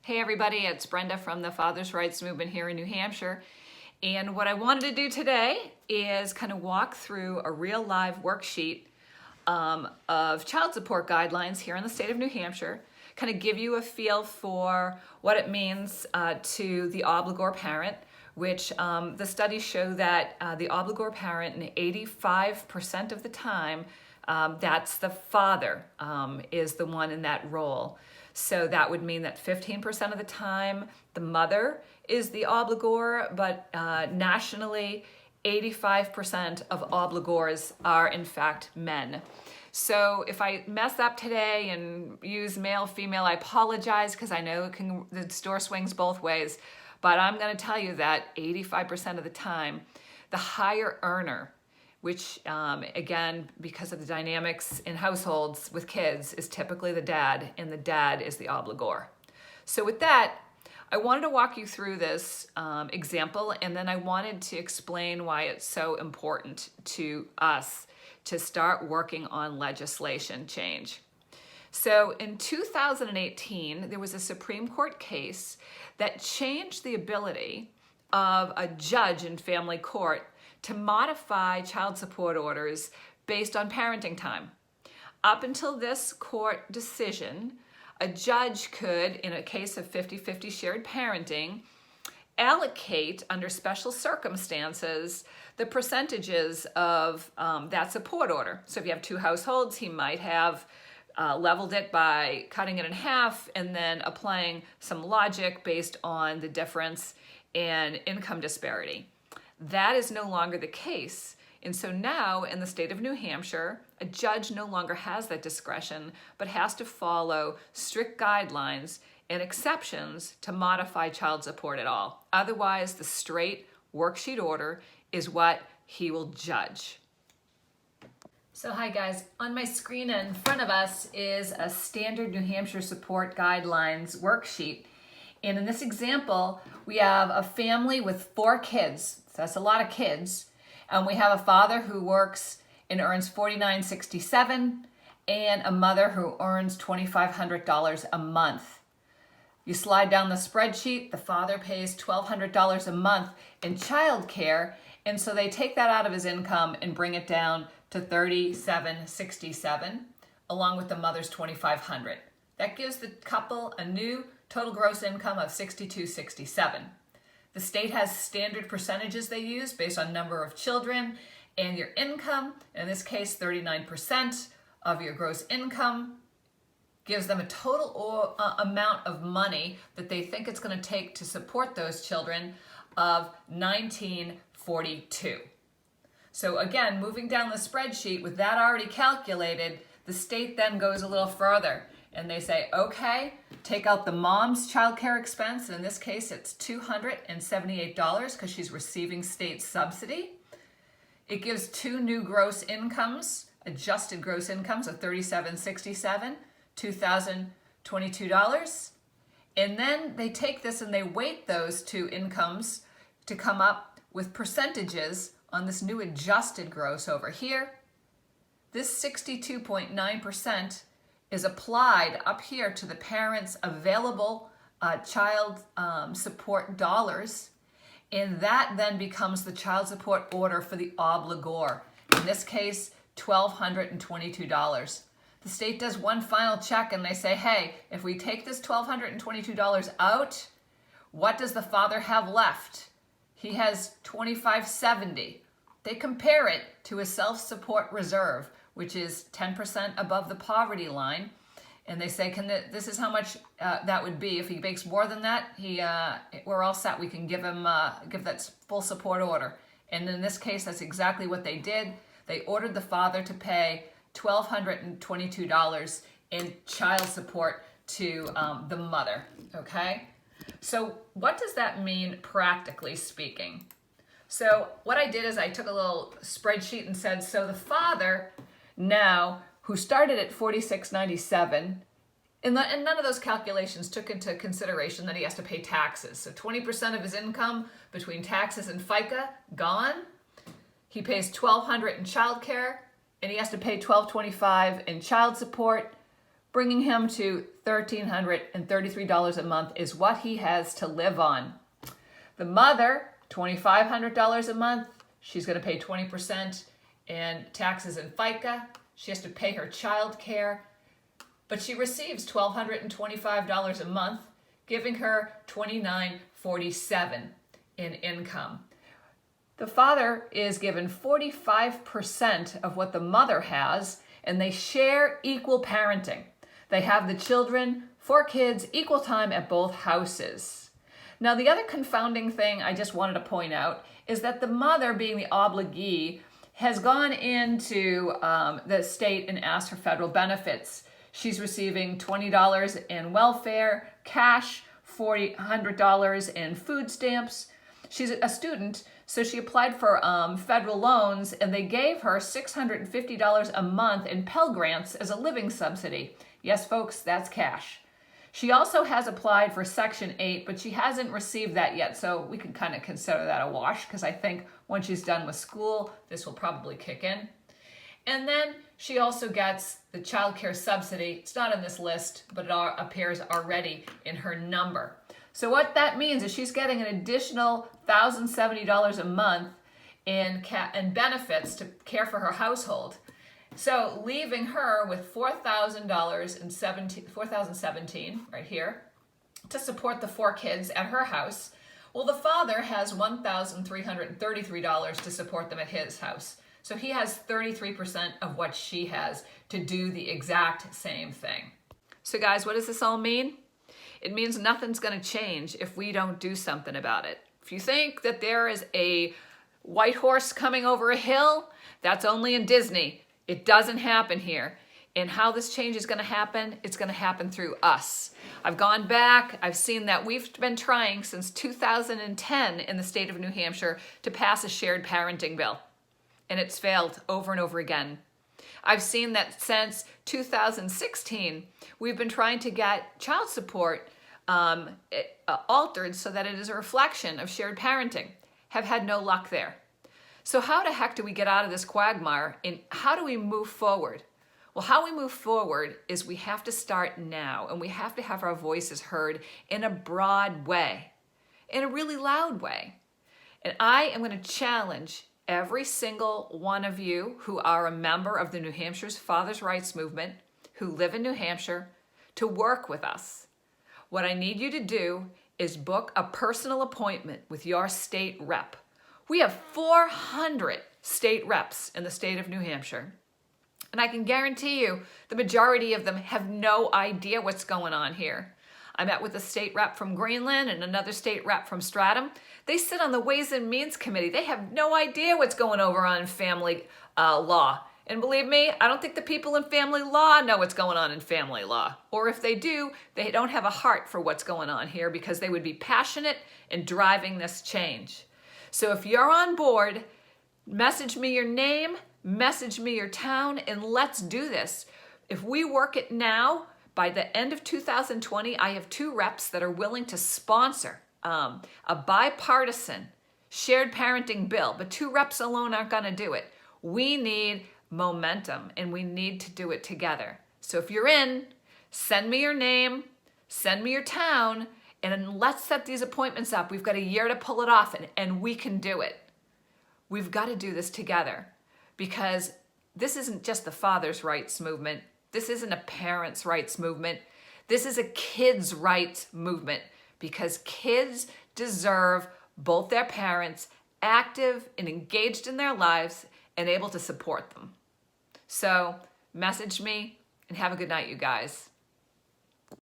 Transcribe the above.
Hey everybody, it's Brenda from the Fathers' Rights Movement here in New Hampshire. And what I wanted to do today is kind of walk through a real live worksheet of child support guidelines here in the state of New Hampshire, kind of give you a feel for what it means to the obligor parent, which the studies show that the obligor parent, in 85% of the time, that's the father is the one in that role. So that would mean that 15% of the time the mother is the obligor, but nationally 85% of obligors are in fact men. So if I mess up today and use male, female, I apologize, because I know the store swings both ways. But I'm going to tell you that 85% of the time, the higher earner, which again, because of the dynamics in households with kids, is typically the dad, and the dad is the obligor. So with that, I wanted to walk you through this example, and then I wanted to explain why it's so important to us to start working on legislation change. So in 2018, there was a Supreme Court case that changed the ability of a judge in family court to modify child support orders based on parenting time. Up until this court decision, a judge could, in a case of 50-50 shared parenting, allocate under special circumstances the percentages of that support order. So if you have two households, he might have leveled it by cutting it in half and then applying some logic based on the difference in income disparity. That is no longer the case. And so now in the state of New Hampshire, a judge no longer has that discretion, but has to follow strict guidelines and exceptions to modify child support at all. Otherwise, the straight worksheet order is what he will judge. So hi guys, on my screen in front of us is a standard New Hampshire support guidelines worksheet. And in this example, we have a family with 4 kids. So that's a lot of kids. And we have a father who works and earns $49.67 and a mother who earns $2,500 a month. You slide down the spreadsheet, the father pays $1,200 a month in child care, and so they take that out of his income and bring it down to $37.67, along with the mother's $2,500. That gives the couple a new total gross income of $62.67. The state has standard percentages they use based on number of children and your income. In this case, 39% of your gross income gives them a total amount of money that they think it's going to take to support those children of $19.42. So again, moving down the spreadsheet with that already calculated, the state then goes a little further and they say, okay, take out the mom's child care expense. In this case, it's $278 because she's receiving state subsidy. It gives 2 new gross incomes, adjusted gross incomes of $37.67, $2,022. And then they take this and they weight those 2 incomes to come up with percentages on this new adjusted gross over here. This 62.9% is applied up here to the parents' available child support dollars, and that then becomes the child support order for the obligor. In this case, $1,222. The state does one final check and they say, hey, if we take this $1,222 out, what does the father have left? He has $2,570. They compare it to a self-support reserve, which is 10% above the poverty line. And they say, this is how much that would be. If he makes more than that, we're all set. We can give him give that full support order. And in this case, that's exactly what they did. They ordered the father to pay $1,222 in child support to the mother, okay? So what does that mean practically speaking? So what I did is I took a little spreadsheet and said, so the father now, who started at $46.97, and none of those calculations took into consideration that he has to pay taxes. So 20% of his income between taxes and FICA, gone. He pays $1,200 in child care, and he has to pay $1,225 in child support, bringing him to $1,333 a month is what he has to live on. The mother, $2,500 a month. She's going to pay 20% in taxes and FICA. She has to pay her child care, but she receives $1,225 a month, giving her $2,947 in income. The father is given 45% of what the mother has, and they share equal parenting. They have the children, 4 kids, equal time at both houses. Now, the other confounding thing I just wanted to point out is that the mother, being the obligee, has gone into the state and asked for federal benefits. She's receiving $20 in welfare, cash, $100 in food stamps. She's a student, so she applied for federal loans, and they gave her $650 a month in Pell Grants as a living subsidy. Yes, folks, that's cash. She also has applied for Section 8, but she hasn't received that yet, so we can kind of consider that a wash, because I think when she's done with school, this will probably kick in. And then she also gets the child care subsidy. It's not on this list, but it appears already in her number. So what that means is she's getting an additional $1,070 a month in benefits to care for her household. So leaving her with $4,017 right here to support the 4 kids at her house. Well, the father has $1,333 to support them at his house. So he has 33% of what she has to do the exact same thing. So guys, what does this all mean? It means nothing's going to change if we don't do something about it. If you think that there is a white horse coming over a hill, that's only in Disney. It doesn't happen here. And how this change is going to happen, it's going to happen through us. I've gone back, I've seen that we've been trying since 2010 in the state of New Hampshire to pass a shared parenting bill. And it's failed over and over again. I've seen that since 2016, we've been trying to get child support altered so that it is a reflection of shared parenting. Have had no luck there. So how the heck do we get out of this quagmire, and how do we move forward? Well, how we move forward is we have to start now, and we have to have our voices heard in a broad way, in a really loud way. And I am going to challenge every single one of you who are a member of the New Hampshire's Fathers' Rights Movement, who live in New Hampshire, to work with us. What I need you to do is book a personal appointment with your state rep. We have 400 state reps in the state of New Hampshire. And I can guarantee you the majority of them have no idea what's going on here. I met with a state rep from Greenland and another state rep from Stratham. They sit on the Ways and Means Committee. They have no idea what's going over on family law. And believe me, I don't think the people in family law know what's going on in family law. Or if they do, they don't have a heart for what's going on here, because they would be passionate in driving this change. So if you're on board, message me your name, message me your town, and let's do this. If we work it now, by the end of 2020, I have 2 reps that are willing to sponsor a bipartisan shared parenting bill, but 2 reps alone aren't going to do it. We need momentum, and we need to do it together. So if you're in, send me your name, send me your town, and let's set these appointments up. We've got a year to pull it off, and we can do it. We've got to do this together, because this isn't just the father's rights movement. This isn't a parents' rights movement. This is a kids' rights movement, because kids deserve both their parents active and engaged in their lives and able to support them. So message me, and have a good night, you guys.